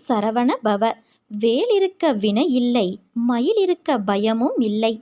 சரவண பவ. வேல் இருக்க வினை இல்லை, மயில் இருக்க பயமும் இல்லை.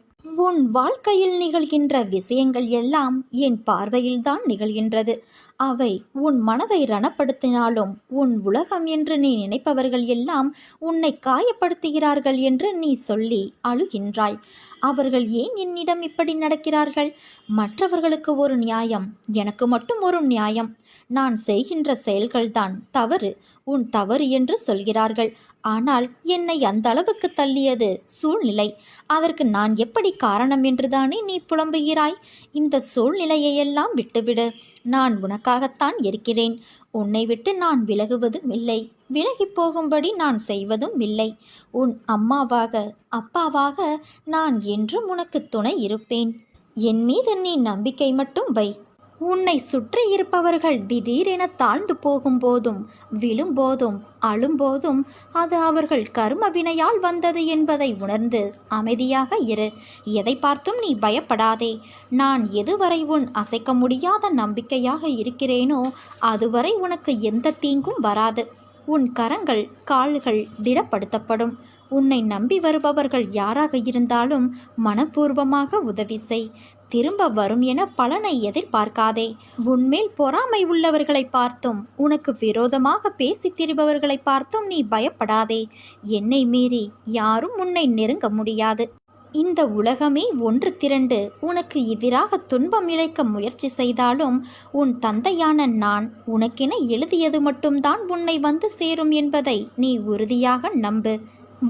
உன் வாழ்க்கையில் நிகழ்கின்ற விஷயங்கள் எல்லாம் என் பார்வையில்தான் நிகழ்கின்றது. அவை உன் மனதை ரணப்படுத்தினாலும் உன் உலகம் என்று நீ நினைப்பவர்கள் எல்லாம் உன்னை காயப்படுத்துகிறார்கள் என்று நீ சொல்லி அழுகின்றாய். அவர்கள் ஏன் என்னிடம் இப்படி நடக்கிறார்கள்? மற்றவர்களுக்கு ஒரு நியாயம், எனக்கு மட்டும் ஒரு நியாயம். நான் செய்கின்ற செயல்கள்தான் தவறு, உன் தவறு என்று சொல்கிறார்கள். ஆனால் என்னை அந்த அளவுக்கு தள்ளியது சூழ்நிலை. அதற்கு நான் எப்படி காரணம் என்றுதானே நீ புலம்புகிறாய்? இந்த சூழ்நிலையெல்லாம் விட்டுவிடு. நான் உனக்காகத்தான் இருக்கிறேன். உன்னை விட்டு நான் விலகுவதும் இல்லை, விலகி போகும்படி நான் செய்வதும் இல்லை. உன் அம்மாவாக அப்பாவாக நான் என்றும் உனக்கு துணை இருப்பேன். என் மீது நீ நம்பிக்கை மட்டும் வை. உன்னை சுற்றி இருப்பவர்கள் திடீரென தாழ்ந்து போகும்போதும் விழும்போதும் அழும்போதும் அது அவர்கள் கர்ம வினையால் வந்தது என்பதை உணர்ந்து அமைதியாக இரு. எதை பார்த்தும் நீ பயப்படாதே. நான் எதுவரை உன் அசைக்க முடியாத நம்பிக்கையாக இருக்கிறேனோ அதுவரை உனக்கு எந்த தீங்கும் வராது. உன் கரங்கள் கால்கள் திடப்படுத்தப்படும். உன்னை நம்பி வருபவர்கள் யாராக இருந்தாலும் மனப்பூர்வமாக உதவி செய். திரும்ப வரும் என பலனை எதிர்பார்க்காதே. உன்மேல் பொறாமை உள்ளவர்களை பார்த்தும் உனக்கு விரோதமாக பேசித் திரிபவர்களை பார்த்தும் நீ பயப்படாதே. என்னை மீறி யாரும் உன்னை நெருங்க முடியாது. இந்த உலகமே ஒன்று திரண்டு உனக்கு எதிராக துன்பம் இழைக்க முயற்சி செய்தாலும் உன் தந்தையான நான் உனக்கென எழுதியது மட்டும்தான் உன்னை வந்து சேரும் என்பதை நீ உறுதியாக நம்பு.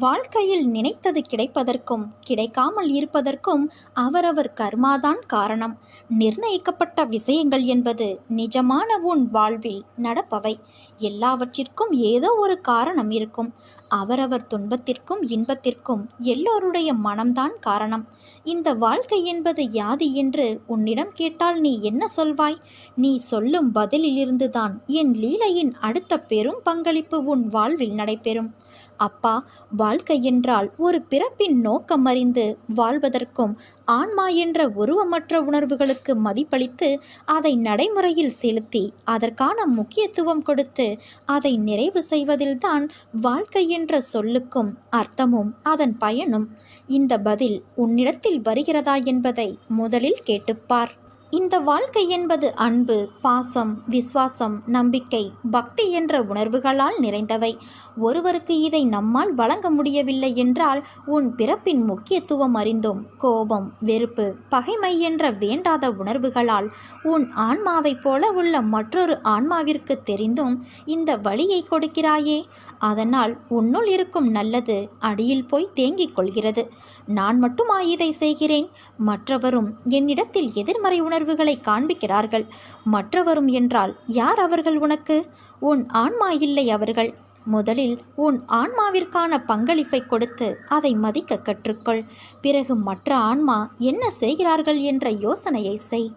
வாழ்க்கையில் நினைத்தது கிடைப்பதற்கும் கிடைக்காமல் இருப்பதற்கும் அவரவர் கர்மாதான் காரணம். நிர்ணயிக்கப்பட்ட விஷயங்கள் என்பது நிஜமான உன் வாழ்வில் நடப்பவை. எல்லாவற்றிற்கும் ஏதோ ஒரு காரணம் இருக்கும். அவரவர் துன்பத்திற்கும் இன்பத்திற்கும் எல்லோருடைய மனம்தான் காரணம். இந்த வாழ்க்கை என்பது யாது என்று உன்னிடம் கேட்டால் நீ என்ன சொல்வாய்? நீ சொல்லும் பதிலிலிருந்துதான் என் லீலையின் அடுத்த பெரும் பங்களிப்பு உன் வாழ்வில் நடைபெறும். அப்பா, வாழ்க்கை என்றால் ஒரு பிறப்பின் நோக்கம் அறிந்து வாழ்வதற்கும் ஆன்மா என்ற உருவமற்ற உணர்வுகளுக்கு மதிப்பளித்து அதை நடைமுறையில் செலுத்தி அதற்கான முக்கியத்துவம் கொடுத்து அதை நிறைவு செய்வதில்தான் வாழ்க்கை என்ற சொல்லுக்கும் அர்த்தமும் அதன் பயனும். இந்த பதில் உன்னிடத்தில் வருகிறதா என்பதை முதலில் கேட்டுப்பார். இந்த வாழ்க்கை என்பது அன்பு, பாசம், விசுவாசம், நம்பிக்கை, பக்தி என்ற உணர்வுகளால் நிறைந்தவை. ஒருவருக்கு இதை நம்மால் வழங்க முடியவில்லை என்றால் உன் பிறப்பின் முக்கியத்துவம் அறிந்தும் கோபம், வெறுப்பு, பகைமை என்ற வேண்டாத உணர்வுகளால் உன் ஆன்மாவைப் போல உள்ள மற்றொரு ஆன்மாவிற்கு தெரிந்தும் இந்த வழியை கொடுக்கிறாயே. அதனால் உன்னுள் இருக்கும் நல்லது அடியில் போய் தேங்கிக் கொள்கிறது. நான் மட்டுமா இதை செய்கிறேன்? மற்றவரும் என்னிடத்தில் எதிர்மறை உணர்வுகளை காண்பிக்கிறார்கள். மற்றவரும் என்றால் யார் அவர்கள்? உனக்கு உன் ஆன்மா இல்லை அவர்கள். முதலில் உன் ஆன்மாவிற்கான பங்களிப்பை கொடுத்து அதை மதிக்க கற்றுக்கொள். பிறகு மற்ற ஆன்மா என்ன செய்கிறார்கள் என்ற யோசனையை செய்.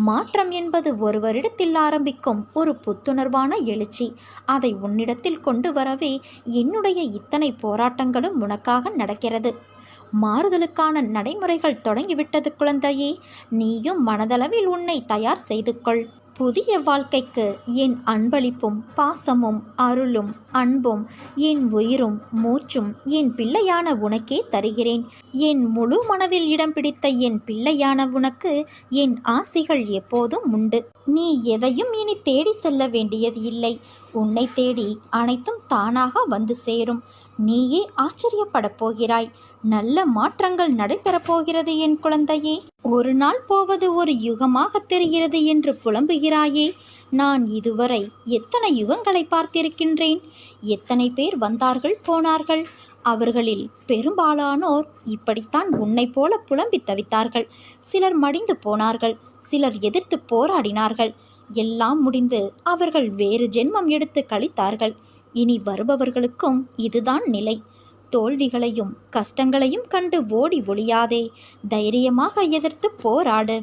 மாற்றம் என்பது ஒருவரிடத்தில் ஆரம்பிக்கும் ஒரு புத்துணர்வான எழுச்சி. அதை உன்னிடத்தில் கொண்டு வரவே என்னுடைய இத்தனை போராட்டங்களும் உனக்காக நடக்கிறது. மாறுதலுக்கான நடைமுறைகள் தொடங்கிவிட்டது குழந்தையே. நீயும் மனதளவில் உன்னை தயார் செய்து கொள். புதிய வாழ்க்கைக்கு என் அன்பளிப்பும் பாசமும் அருளும் அன்பும் என் உயிரும் மூச்சும் என் பிள்ளையான உனக்கே தருகிறேன். என் முழு மனதில் இடம் பிடித்த என் பிள்ளையான உனக்கு என் ஆசிகள் எப்போதும் உண்டு. நீ எதையும் இனி தேடி செல்ல வேண்டியது இல்லை. உன்னை தேடி அனைத்தும் தானாக வந்து சேரும். நீயே ஆச்சரியப்படப் போகிறாய். நல்ல மாற்றங்கள் நடைபெறப் போகிறது என் குழந்தையே. ஒரு நாள் போவது ஒரு யுகமாக தெரிகிறது என்று புலம்புகிறாயே. நான் இதுவரை எத்தனை யுகங்களை பார்த்திருக்கின்றேன். எத்தனை பேர் வந்தார்கள் போனார்கள். அவர்களில் பெரும்பாலானோர் இப்படித்தான் உன்னை போல புலம்பி தவித்தார்கள். சிலர் மடிந்து போனார்கள், சிலர் எதிர்த்து போராடினார்கள். எல்லாம் முடிந்து அவர்கள் வேறு ஜென்மம் எடுத்து கழித்தார்கள். இனி வருபவர்களுக்கும் இதுதான் நிலை. தோல்விகளையும் கஷ்டங்களையும் கண்டு ஓடி ஒளியாதே. தைரியமாக எதிர்த்து போராடு.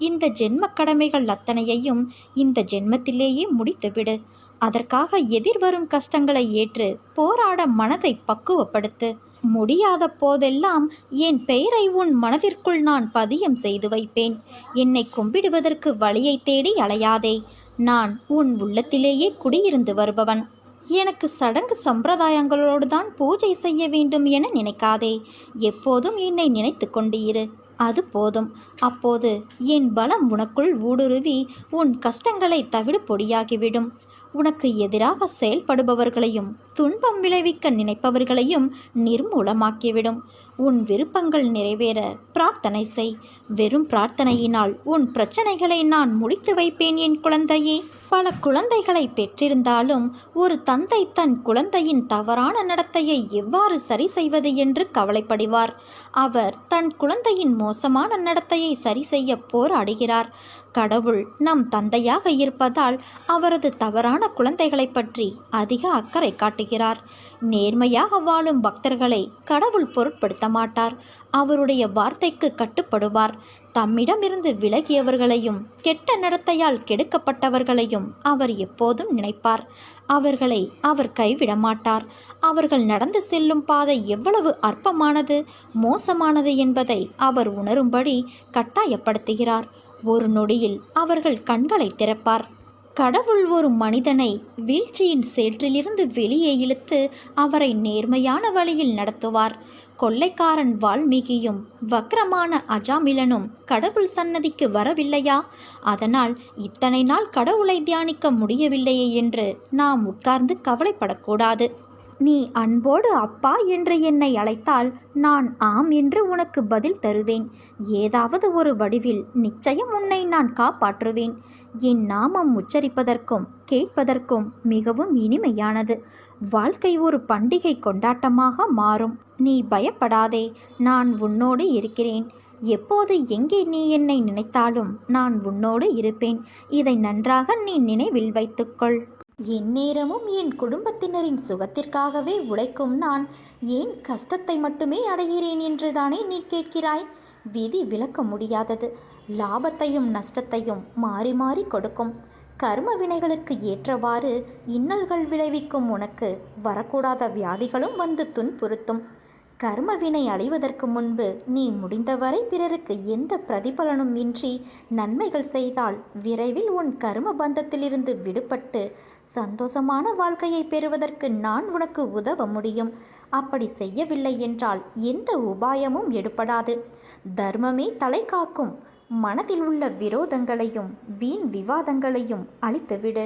இந்த ஜென்ம கடமைகள் அத்தனையையும் இந்த ஜென்மத்திலேயே முடித்துவிடு. அதற்காக எதிர்வரும் கஷ்டங்களை ஏற்று போராட மனதை பக்குவப்படுத்து. முடியாத போதெல்லாம் என் பெயரை உன் மனதிற்குள் நான் பதியம் செய்து வைப்பேன். என்னை கும்பிடுவதற்கு வழியை தேடி அலையாதே. நான் உன் உள்ளத்திலேயே குடியிருந்து வருபவன். எனக்கு சடங்கு சம்பிரதாயங்களோடு தான் பூஜை செய்ய வேண்டும் என நினைக்காதே. எப்போதும் என்னை நினைத்து கொண்டு இரு, அது போதும். அப்போது என் பலம் உனக்குள் ஊடுருவி உன் கஷ்டங்களை தவிடு பொடியாகிவிடும். உனக்கு எதிராக செயல்படுபவர்களையும் துன்பம் விளைவிக்க நினைப்பவர்களையும் நிர்மூலமாக்கிவிடும். உன் விருப்பங்கள் நிறைவேற பிரார்த்தனை செய். வெறும் பிரார்த்தனையினால் உன் பிரச்சனைகளை நான் முடித்து வைப்பேன் என் குழந்தையே. பல குழந்தைகளை பெற்றிருந்தாலும் ஒரு தந்தை தன் குழந்தையின் தவறான நடத்தையை எவ்வாறு சரி செய்வது என்று கவலைப்படுவார். அவர் தன் குழந்தையின் மோசமான நடத்தையை சரி செய்ய போராடுகிறார். கடவுள் நம் தந்தையாக இருப்பதால் அவரது தவறான குழந்தைகளை பற்றி அதிக அக்கறை காட்டுகிறார். நேர்மையாக வாழும் பக்தர்களை கடவுள் பொருட்படுத்த மாட்டார். அவருடைய வார்த்தைக்கு கட்டுப்படுவார். தம்மிடமிருந்து விலகியவர்களையும் கெட்ட நடத்தையால் கெடுக்கப்பட்டவர்களையும் அவர் எப்போதும் நினைப்பார். அவர்களை அவர் கைவிட மாட்டார். அவர்கள் நடந்து செல்லும் பாதை எவ்வளவு அற்பமானது, மோசமானது என்பதை அவர் உணரும்படி கட்டாயப்படுத்துகிறார். ஒரு நொடியில் அவர்கள் கண்களை திறப்பார். கடவுள் ஒரு மனிதனை வீழ்ச்சியின் சேற்றிலிருந்து வெளியே இழுத்து அவரை நேர்மையான வழியில் நடத்துவார். கொள்ளைக்காரன் வால்மீகியும் வக்ரமான அஜாமிலனும் கடவுள் சன்னதிக்கு வரவில்லையா? அதனால் இத்தனை நாள் கடவுளை தியானிக்க முடியவில்லையே என்று நாம் உட்கார்ந்து கவலைப்படக்கூடாது. நீ அன்போடு அப்பா என்று என்னை அழைத்தால் நான் ஆம் என்று உனக்கு பதில் தருவேன். ஏதாவது ஒரு வடிவில் நிச்சயம் உன்னை நான் காப்பாற்றுவேன். என் நாமம் உச்சரிப்பதற்கும் கேட்பதற்கும் மிகவும் இனிமையானது. வாழ்க்கை ஒரு பண்டிகை கொண்டாட்டமாக மாறும். நீ பயப்படாதே, நான் உன்னோடு இருக்கிறேன். எப்போது எங்கே நீ என்னை நினைத்தாலும் நான் உன்னோடு இருப்பேன். இதை நன்றாக நீ நினைவில் வைத்துக்கொள். எந்நேரமும் என் குடும்பத்தினரின் சுகத்திற்காகவே உழைக்கும் நான் ஏன் கஷ்டத்தை மட்டுமே அடைகிறேன் என்றுதானே நீ கேட்கிறாய்? விதி விளக்க முடியாதது. லாபத்தையும் நஷ்டத்தையும் மாறி மாறி கொடுக்கும். கர்ம வினைகளுக்கு ஏற்றவாறு இன்னல்கள் விளைவிக்கும் உனக்கு வரக்கூடாத வியாதிகளும் வந்து துன்புறுத்தும். கர்ம வினை அடைவதற்கு முன்பு நீ முடிந்தவரை பிறருக்கு எந்த பிரதிபலனும் இன்றி நன்மைகள் செய்தால் விரைவில் உன் கர்ம பந்தத்திலிருந்து விடுபட்டு சந்தோஷமான வாழ்க்கையை பெறுவதற்கு நான் உனக்கு உதவ முடியும். அப்படி செய்யவில்லை என்றால் எந்த உபாயமும் எடுபடாது. தர்மமே தலை காக்கும். மனதில் உள்ள விரோதங்களையும் வீண் விவாதங்களையும் அழித்துவிடு.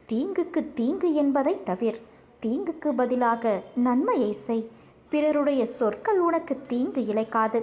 தீங்குக்கு தீங்கு என்பதை தவிர தீங்குக்கு பதிலாக நன்மையை செய். பிறருடைய சொற்கள் உனக்கு தீங்கு இழைக்காது.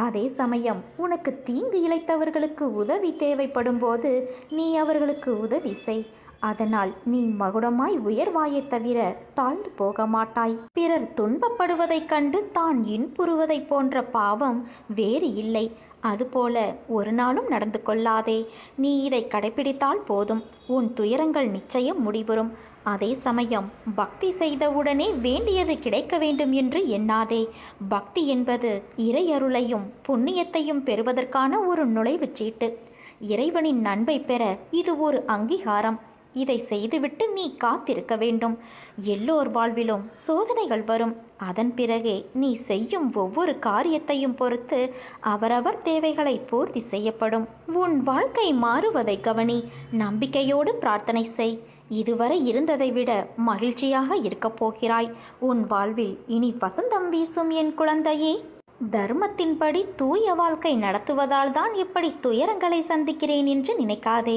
அதே சமயம் உனக்கு தீங்கு இழைத்தவர்களுக்கு உதவி தேவைப்படும் போது நீ அவர்களுக்கு உதவி செய். அதனால் நீ மகுடமாய் உயர்வாயை தவிர தாழ்ந்து போக மாட்டாய். பிறர் துன்பப்படுவதைக் கண்டு தான் இன்புறுவதை போன்ற பாவம் வேறு இல்லை. அதுபோல ஒரு நாளும் நடந்து கொள்ளாதே. நீ இதை கடைபிடித்தால் போதும். உன் துயரங்கள் நிச்சயம் முடிவரும். அதே சமயம் பக்தி செய்தவுடனே வேண்டியது கிடைக்க வேண்டும் என்று எண்ணாதே. பக்தி என்பது இறையருளையும் புண்ணியத்தையும் பெறுவதற்கான ஒரு நுழைவுச் சீட்டு. இறைவனின் அன்பை பெற இது ஒரு அங்கீகாரம். இதை செய்துவிட்டு நீ காத்திருக்க வேண்டும். எல்லோர் வாழ்விலும் சோதனைகள் வரும். அதன் பிறகே நீ செய்யும் ஒவ்வொரு காரியத்தையும் பொறுத்து அவரவர் தேவைகளை பூர்த்தி செய்யப்படும். உன் வாழ்க்கை மாறுவதை கவனி. நம்பிக்கையோடு பிரார்த்தனை செய். இதுவரை இருந்ததை விட மகிழ்ச்சியாக இருக்கப் போகிறாய். உன் வாழ்வில் இனி வசந்தம் வீசும் என் குழந்தையே. தர்மத்தின்படி தூய வாழ்க்கை நடத்துவதால் தான் இப்படி துயரங்களை சந்திக்கிறேன் என்று நினைக்காதே.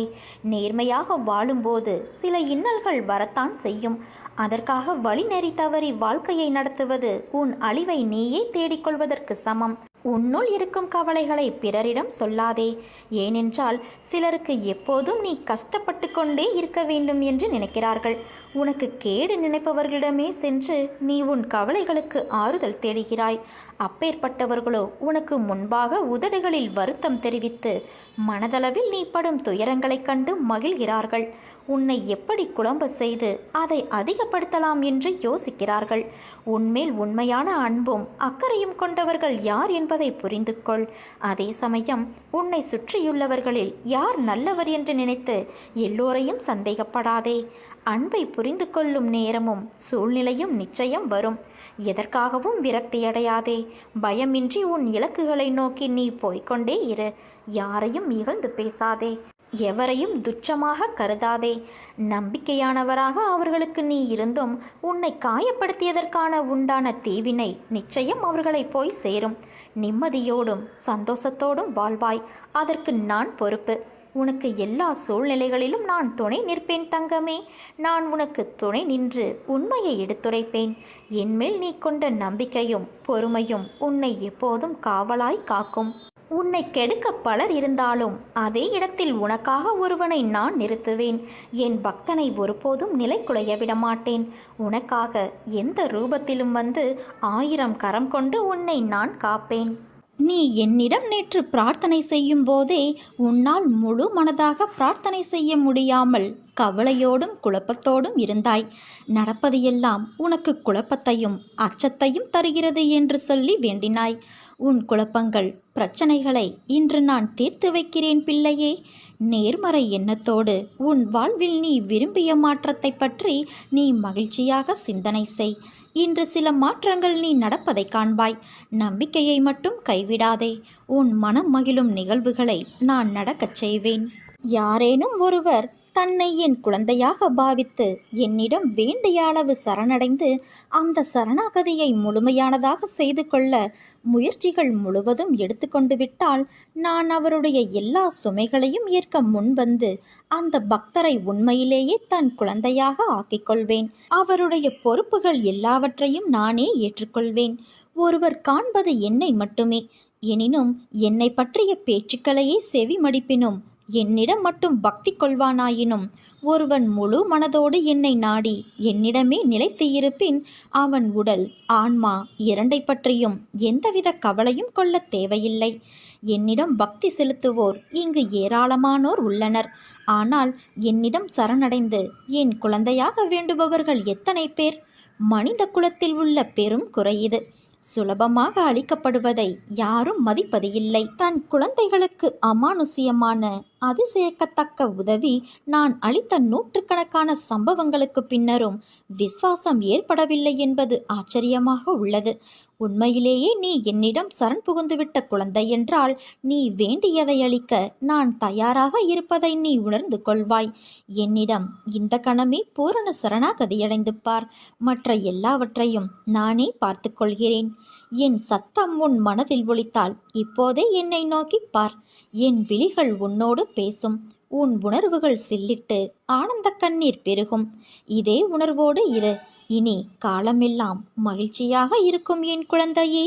நேர்மையாக வாழும்போது சில இன்னல்கள் வரத்தான் செய்யும். அதற்காக வழிநெறி தவறி வாழ்க்கையை நடத்துவது உன் அழிவை நீயே தேடிக்கொள்வதற்கு சமம். உன்னுள் இருக்கும் கவலைகளை பிறரிடம் சொல்லாதே. ஏனென்றால் சிலருக்கு எப்போதும் நீ கஷ்டப்பட்டு கொண்டே இருக்க வேண்டும் என்று நினைக்கிறார்கள். உனக்கு கேடு நினைப்பவர்களிடமே சென்று நீ உன் கவலைகளுக்கு ஆறுதல் தேடுகிறாய். அப்பேற்பட்டவர்களோ உனக்கு முன்பாக உதடுகளில் வருத்தம் தெரிவித்து மனதளவில் நீ படும் துயரங்களைக் கண்டு மகிழ்கிறார்கள். உன்னை எப்படி குழம்ப செய்து அதை அதிகப்படுத்தலாம் என்று யோசிக்கிறார்கள். உன்மேல் உண்மையான அன்பும் அக்கறையும் கொண்டவர்கள் யார் என்பதை புரிந்து கொள். அதே சமயம் உன்னை சுற்றியுள்ளவர்களில் யார் நல்லவர் என்று நினைத்து எல்லோரையும் சந்தேகப்படாதே. அன்பை புரிந்து கொள்ளும் நேரமும் சூழ்நிலையும் நிச்சயம் வரும். எதற்காகவும் விரக்தியடையாதே. பயமின்றி உன் இலக்குகளை நோக்கி நீ போய்கொண்டே இரு. யாரையும் இகழ்ந்து பேசாதே. எவரையும் துச்சமாக கருதாதே. நம்பிக்கையானவராக அவர்களுக்கு நீ இருந்தும் உன்னை காயப்படுத்தியதற்கான உண்டான தீவினை நிச்சயம் அவர்களை போய் சேரும். நிம்மதியோடும் சந்தோஷத்தோடும் வாழ்வாய். அதற்கு நான் பொறுப்பு. உனக்கு எல்லா சூழ்நிலைகளிலும் நான் துணை நிற்பேன் தங்கமே. நான் உனக்கு துணை நின்று உண்மையை எடுத்துரைப்பேன். என்மேல் நீ கொண்ட நம்பிக்கையும் பொறுமையும் உன்னை எப்போதும் காவலாய் காக்கும். உன்னை கெடுக்க பலர் இருந்தாலும் அதே இடத்தில் உனக்காக ஒருவனை நான் நிறுத்துவேன். என் பக்தனை ஒருபோதும் நிலை குலைய விடமாட்டேன். உனக்காக எந்த ரூபத்திலும் வந்து 1000 கரம் கொண்டு உன்னை நான் காப்பேன். நீ என்னிடம் நேற்று பிரார்த்தனை செய்யும் போதே உன்னால் முழு மனதாக பிரார்த்தனை செய்ய முடியாமல் கவலையோடும் குழப்பத்தோடும் இருந்தாய். நடப்பது எல்லாம் உனக்கு குழப்பத்தையும் அச்சத்தையும் தருகிறது என்று சொல்லி வேண்டினாய். உன் குழப்பங்கள் பிரச்சனைகளை இன்று நான் தீர்த்து வைக்கிறேன் பிள்ளையே. நேர்மறை எண்ணத்தோடு உன் வாழ்வில் நீ விரும்பிய மாற்றத்தை பற்றி நீ மகிழ்ச்சியாக சிந்தனை செய். இன்று சில மாற்றங்கள் நீ நடப்பதை காண்பாய். நம்பிக்கையை மட்டும் கைவிடாதே. உன் மனம் மகிழும் நிகழ்வுகளை நான் நடக்கச் செய்வேன். யாரேனும் ஒருவர் தன்னை என் குழந்தையாக பாவித்து என்னிடம் வேண்டிய அளவு சரணடைந்து அந்த சரணாகதியை முழுமையானதாக செய்து கொள்ள முயற்சிகள் முழுவதும் எடுத்துக்கொண்டு விட்டால் நான் அவருடைய எல்லா சுமைகளையும் ஏற்க முன்வந்து அந்த பக்தரை உண்மையிலேயே தன் குழந்தையாக ஆக்கிக்கொள்வேன். அவருடைய பொறுப்புகள் எல்லாவற்றையும் நானே ஏற்றுக்கொள்வேன். ஒருவர் காண்பது என்னை மட்டுமே. எனினும் என்னை பற்றிய பேச்சுக்களையே செவி மடிப்பினும் என்னிடம் மட்டும் பக்தி கொள்வானாயினும் ஒருவன் முழு மனதோடு என்னை நாடி என்னிடமே நிலைத்து இருப்பின் அவன் உடல் ஆன்மா இரண்டை பற்றியும் எந்தவித கவலையும் கொள்ள தேவையில்லை. என்னிடம் பக்தி செலுத்துவோர் இங்கு ஏராளமானோர் உள்ளனர். ஆனால் என்னிடம் சரணடைந்து என் குழந்தையாக வேண்டுபவர்கள் எத்தனை பேர்? மனித குலத்தில் உள்ள பெரும் குறை இது. சுலபமாக அளிக்கப்படுவதை யாரும் மதிப்பது இல்லை. தன் குழந்தைகளுக்கு அமானுஷ்யமான அதிசயக்கத்தக்க உதவி நான் அளித்த நூற்றுக்கணக்கான சம்பவங்களுக்கு பின்னரும் விசுவாசம் ஏற்படவில்லை என்பது ஆச்சரியமாக உள்ளது. உண்மையிலேயே நீ என்னிடம் சரண் புகுந்துவிட்ட குழந்தை என்றால் நீ வேண்டியதை அளிக்க நான் தயாராக இருப்பதை நீ உணர்ந்து கொள்வாய். என்னிடம் இந்த கணமே பூரண சரணாகதியடைந்து பார். மற்ற எல்லாவற்றையும் நானே பார்த்து கொள்கிறேன். என் சத்தம் உன் மனதில் ஒலித்தால் இப்போதே என்னை நோக்கி பார். என் விழிகள் உன்னோடு பேசும். உன் உணர்வுகள் சில்லிட்டு ஆனந்த கண்ணீர் பெருகும். இதே உணர்வோடு இரு. இனி காலமெல்லாம் மகிழ்ச்சியாக இருக்கும் என் குழந்தையே.